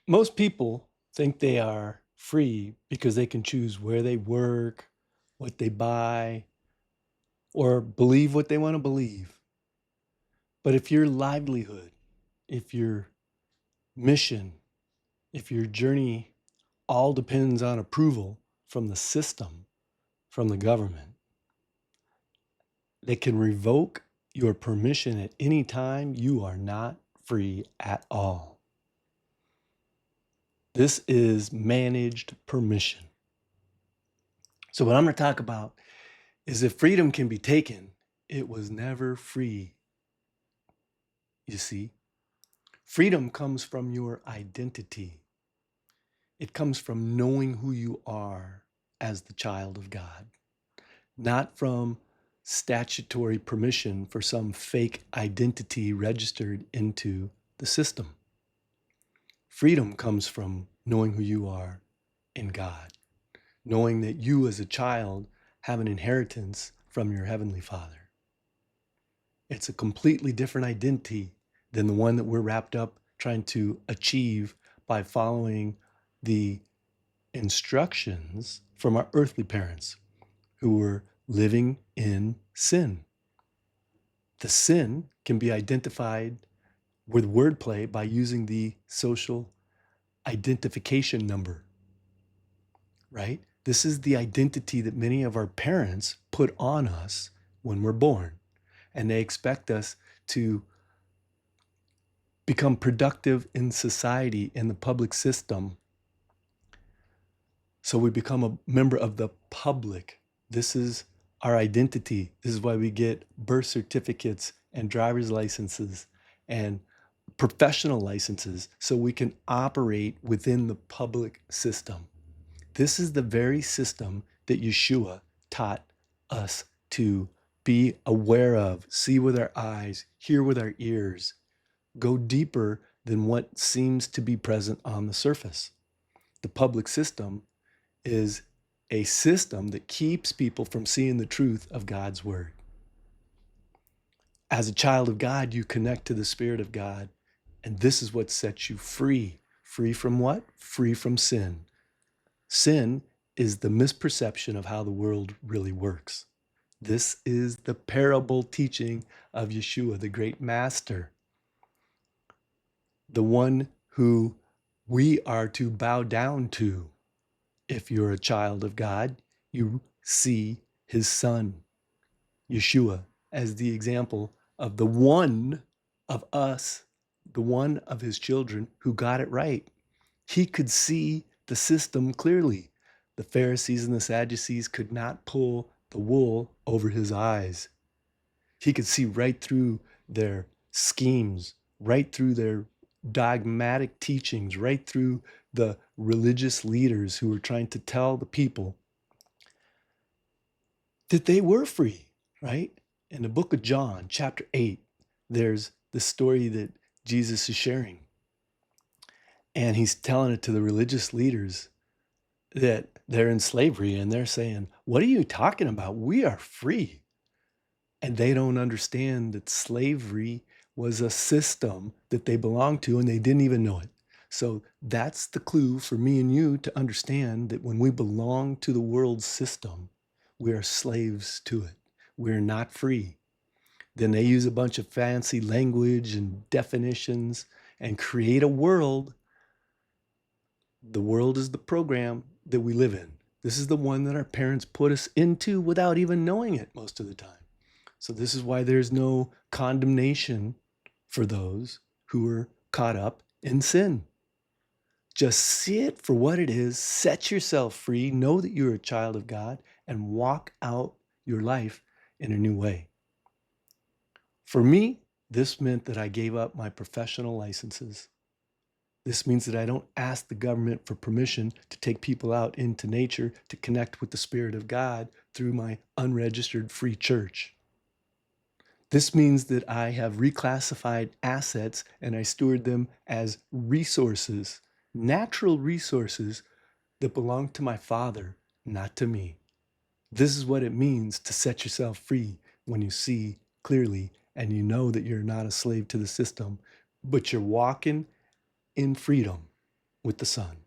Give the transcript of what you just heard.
Most people think they are free because they can choose where they work, what they buy, or believe what they want to believe. But if your livelihood, if your mission, if your journey all depends on approval from the system, from the government, they can revoke your permission at any time. You are not free at all. This is managed permission. So, what I'm going to talk about is if freedom can be taken, it was never free. You see, freedom comes from your identity, it comes from knowing who you are as the child of God, not from statutory permission for some fake identity registered into the system. Freedom comes from knowing who you are in God, knowing that you as a child have an inheritance from your Heavenly Father. It's a completely different identity than the one that we're wrapped up trying to achieve by following the instructions from our earthly parents who were living in sin. The sin can be identified with wordplay by using the social identification number, right? This is the identity that many of our parents put on us when we're born, and they expect us to become productive in society, in the public system. So we become a member of the public. This is our identity. This is why we get birth certificates and driver's licenses and professional licenses so we can operate within the public system. This is the very system that Yeshua taught us to be aware of, see with our eyes, hear with our ears, go deeper than what seems to be present on the surface. The public system is a system that keeps people from seeing the truth of God's word. As a child of God, you connect to the Spirit of God, and this is what sets you free. Free from what? Free from sin. Sin is the misperception of how the world really works. This is the parable teaching of Yeshua, the great master, the one who we are to bow down to. If you're a child of God, you see his son, Yeshua, as the example of the one of us, the one of his children who got it right. He could see the system clearly. The Pharisees and the Sadducees could not pull the wool over his eyes. He could see right through their schemes, right through their dogmatic teachings, right through the religious leaders who were trying to tell the people that they were free, right? In the book of John, chapter 8, there's the story that Jesus is sharing. And he's telling it to the religious leaders that they're in slavery, and they're saying, "What are you talking about? We are free." And they don't understand that slavery was a system that they belonged to, and they didn't even know it. So that's the clue for me and you to understand that when we belong to the world system, we are slaves to it. We're not free. Then they use a bunch of fancy language and definitions and create a world. The world is the program that we live in. This is the one that our parents put us into without even knowing it most of the time. So this is why there's no condemnation for those who are caught up in sin. Just see it for what it is, set yourself free, know that you're a child of God, and walk out your life in a new way. For me, this meant that I gave up my professional licenses. This means that I don't ask the government for permission to take people out into nature to connect with the Spirit of God through my unregistered free church. This means that I have reclassified assets and I steward them as resources, natural resources that belong to my Father, not to me. This is what it means to set yourself free when you see clearly and you know that you're not a slave to the system, but you're walking in freedom with the Son.